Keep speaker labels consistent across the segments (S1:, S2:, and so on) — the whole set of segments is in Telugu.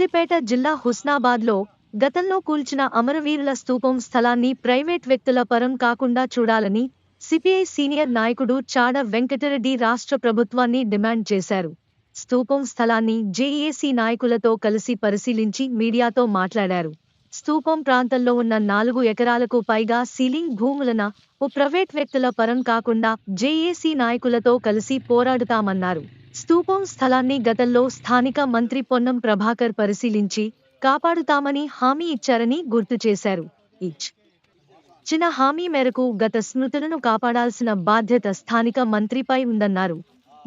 S1: సిద్దిపేట జిల్లా హుస్నాబాద్లో గతంలో కూల్చిన అమరవీరుల స్తూపం స్థలాన్ని ప్రైవేట్ వ్యక్తుల పరం కాకుండా చూడాలని సిపిఐ సీనియర్ నాయకుడు చాడ వెంకటరెడ్డి రాష్ట్ర ప్రభుత్వాన్ని డిమాండ్ చేశారు. స్తూపం స్థలాన్ని జేఏసీ నాయకులతో కలిసి పరిశీలించి మీడియాతో మాట్లాడారు. స్తూపం ప్రాంతంలో ఉన్న 4 ఎకరాలకు పైగా సీలింగ్ భూములను ప్రైవేట్ వ్యక్తుల పరం కాకుండా జేఏసీ నాయకులతో కలిసి పోరాడుతామన్నారు. స్తూపం స్థలాన్ని గతంలో స్థానిక మంత్రి పొన్నం ప్రభాకర్ పరిశీలించి కాపాడుతామని హామీ ఇచ్చారని గుర్తు చేశారు. ఇచ్చిన హామీ మేరకు గత స్మృతులను కాపాడాల్సిన బాధ్యత స్థానిక మంత్రిపై ఉందన్నారు.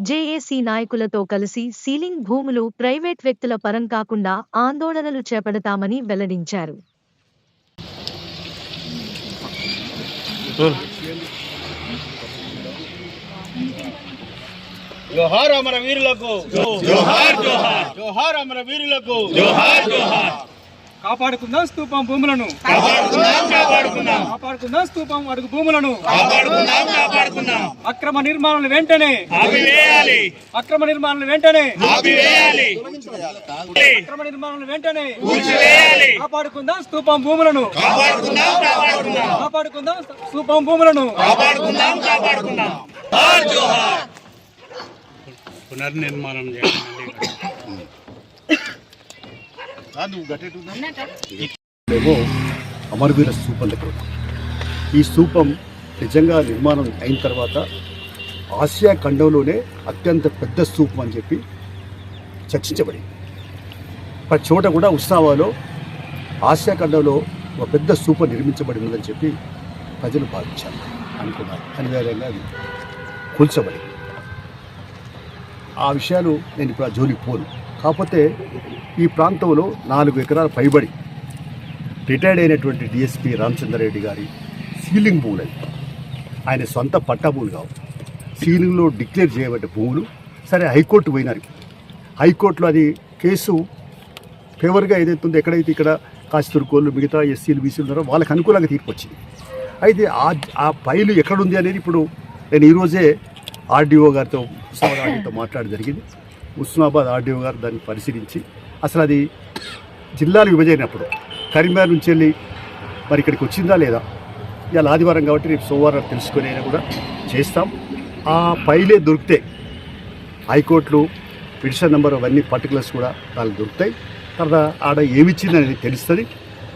S1: జేఏసీ నాయకులతో కలిసి సీలింగ్ భూములు ప్రైవేట్ వ్యక్తుల పరం కాకుండా ఆందోళనలు చేపడతామని వెల్లడించారు.
S2: జోహార్ అమరవీరులకు జోహార్ జోహార్ జోహార్ అమరవీరులకు జోహార్ జోహార్. కాపాడుకుందాం స్తూపం భూములను, కాపాడుకుందాం స్తూపం అడుగు భూములను, అక్రమ నిర్మాణాలను వెంటనే ఆపివేయాలి, అక్రమ నిర్మాణాలను వెంటనే ఆపివేయాలి, అక్రమ నిర్మాణాలను వెంటనే కూల్చివేయాలి. కాపాడుకుందాం స్తూపం భూములను, కాపాడుకుందాం స్తూపం భూములను, కాపాడుకుందాం. జోహార్. పునర్నిర్మాణం
S3: మేము అమరవీర స్తూపం దగ్గర ఈ స్తూపం నిజంగా నిర్మాణం అయిన తర్వాత ఆసియా ఖండంలోనే అత్యంత పెద్ద స్తూపం అని చెప్పి చర్చించబడింది. ప్రతి చోట కూడా ఉస్నాబాద్లో ఆసియా ఖండంలో ఒక పెద్ద స్తూపం నిర్మించబడినదని చెప్పి ప్రజలు భావించారు, అనుకున్నారు. అనివార్యంగా అది కూల్చబడింది. ఆ విషయాలు నేను ఇప్పుడు ఆ జోలికి పోను. కాకపోతే ఈ ప్రాంతంలో 4 ఎకరాల పైబడి రిటైర్డ్ అయినటువంటి డిఎస్పీ రామచంద్రారెడ్డి గారి సీలింగ్ భూములు, ఆయన సొంత పట్టా భూములు కావు, సీలింగ్లో డిక్లేర్ చేయబడ్డ భూములు. సరే, హైకోర్టు పోయినారు. హైకోర్టులో అది కేసు ఫేవర్గా ఏదైతే ఉందో, ఎక్కడైతే ఇక్కడ కాశీతుర్కోళ్ళు మిగతా ఎస్సీలు బీసీలు ఉన్నారో వాళ్ళకి అనుకూలంగా తీర్పు వచ్చింది. అయితే ఆ ఫైలు ఎక్కడుంది అనేది ఇప్పుడు నేను ఈరోజే ఆర్డీఓ గారితో, ఉస్మాబాద్ ఆర్డీఓతో మాట్లాడడం జరిగింది. ఉస్మాబాద్ ఆర్డీఓ గారు దాన్ని పరిశీలించి అసలు అది జిల్లాలు విభజనప్పుడు కరీంనగర్ నుంచి వెళ్ళి మరి ఇక్కడికి వచ్చిందా లేదా, ఇవాళ ఆదివారం కాబట్టి రేపు సోమవారం తెలుసుకునే కూడా చేస్తాం. ఆ ఫైలే దొరికితే హైకోర్టులో పిటిషన్ నెంబర్ అవన్నీ పర్టికులర్స్ కూడా వాళ్ళకి దొరుకుతాయి. తర్వాత ఆడ ఏమిచ్చిందనేది తెలుస్తుంది.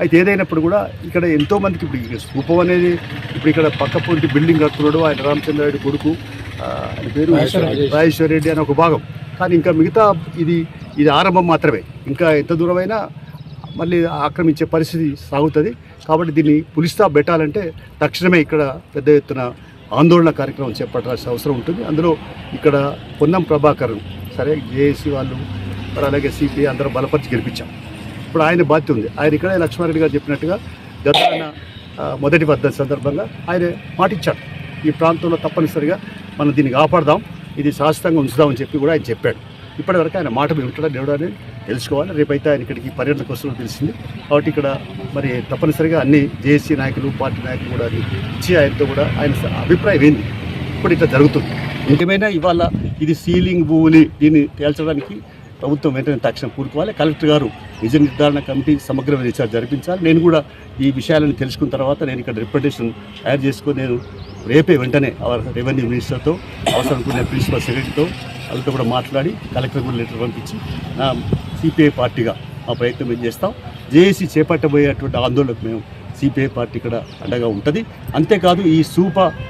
S3: అయితే ఏదైనప్పుడు కూడా ఇక్కడ ఎంతోమందికి ఇప్పుడు స్తూపం అనేది ఇప్పుడు ఇక్కడ పక్క పొంటి బిల్డింగ్ కడుతున్నాడు ఆయన రామచంద్రారెడ్డి కొడుకు, ఆయన పేరు రాజేశ్వర రెడ్డి అని ఒక భాగం. కానీ ఇంకా మిగతా ఇది ఆరంభం మాత్రమే. ఇంకా ఎంత దూరమైనా మళ్ళీ ఆక్రమించే పరిస్థితి సాగుతుంది. కాబట్టి దీన్ని పులిస్తా పెట్టాలంటే తక్షణమే ఇక్కడ పెద్ద ఎత్తున ఆందోళన కార్యక్రమం చేపట్టాల్సిన అవసరం ఉంటుంది. అందులో ఇక్కడ పొన్నం ప్రభాకర్, సరే జేఏసీ వాళ్ళు మరి అలాగే సిపిఐ అందరూ బలపరిచి గెలిపించాం. ఇప్పుడు ఆయన బాధ్యత ఉంది. ఆయన ఇక్కడ లక్ష్మారెడ్డి గారు చెప్పినట్టుగా గత మొదటి వర్ధంతి సందర్భంగా ఆయన మాటిచ్చాడు, ఈ ప్రాంతంలో తప్పనిసరిగా మనం దీన్ని కాపాడదాం, ఇది శాశ్వతంగా ఉంచుదామని చెప్పి కూడా ఆయన చెప్పాడు. ఇప్పటివరకు ఆయన మాట వింటాడా లేడా అనేది తెలుసుకోవాలి. రేపైతే ఆయన ఇక్కడికి పర్యటనకు వస్తున్నట్టు తెలిసింది. కాబట్టి ఇక్కడ మరి తప్పనిసరిగా అన్ని జేఏసీ నాయకులు, పార్టీ నాయకులు కూడా ఇచ్చి ఆయనతో కూడా ఆయన అభిప్రాయం ఏంది ఇప్పుడు ఇట్లా జరుగుతుంది. ఇంకేమైనా ఇవాళ ఇది సీలింగ్ భూములు దీన్ని తేల్చడానికి ప్రభుత్వం వెంటనే తక్షణం కూరుకోవాలి. కలెక్టర్ గారు నిజ నిర్ధారణ కమిటీ సమగ్రమైన విచారణ జరిపించాలి. నేను కూడా ఈ విషయాలను తెలుసుకున్న తర్వాత నేను ఇక్కడ రిప్రజెంటేషన్ తయారు చేసుకొని నేను రేపే వెంటనే రెవెన్యూ మినిస్టర్తో, అవసరం కొన్ని ప్రిన్సిపల్ సెక్రటరీతో వాళ్ళతో కూడా మాట్లాడి కలెక్టర్ కూడా లెటర్ పంపించి నా సిపిఐ పార్టీగా మా ప్రయత్నం మేము చేస్తాం. జేఏసీ చేపట్టబోయేటువంటి ఆందోళనకు మేము సిపిఐ పార్టీ ఇక్కడ అండగా ఉంటుంది. అంతేకాదు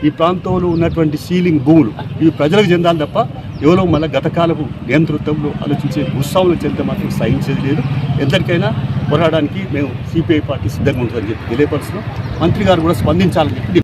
S3: ఈ ప్రాంతంలో ఉన్నటువంటి సీలింగ్ భూములు ఇవి ప్రజలకు చెందాలి తప్ప ఎవరో మళ్ళీ గతకాలపు నియంతృత్వంలో ఆలోచించే ఉత్సవాలు చెందితే మాత్రం సహించేది లేదు. ఎంతటికైనా పోరాడడానికి మేము సిపిఐ పార్టీ సిద్ధంగా ఉంటుందని చెప్పి తెలియపరుస్తున్నాం. మంత్రి గారు కూడా స్పందించాలని చెప్పి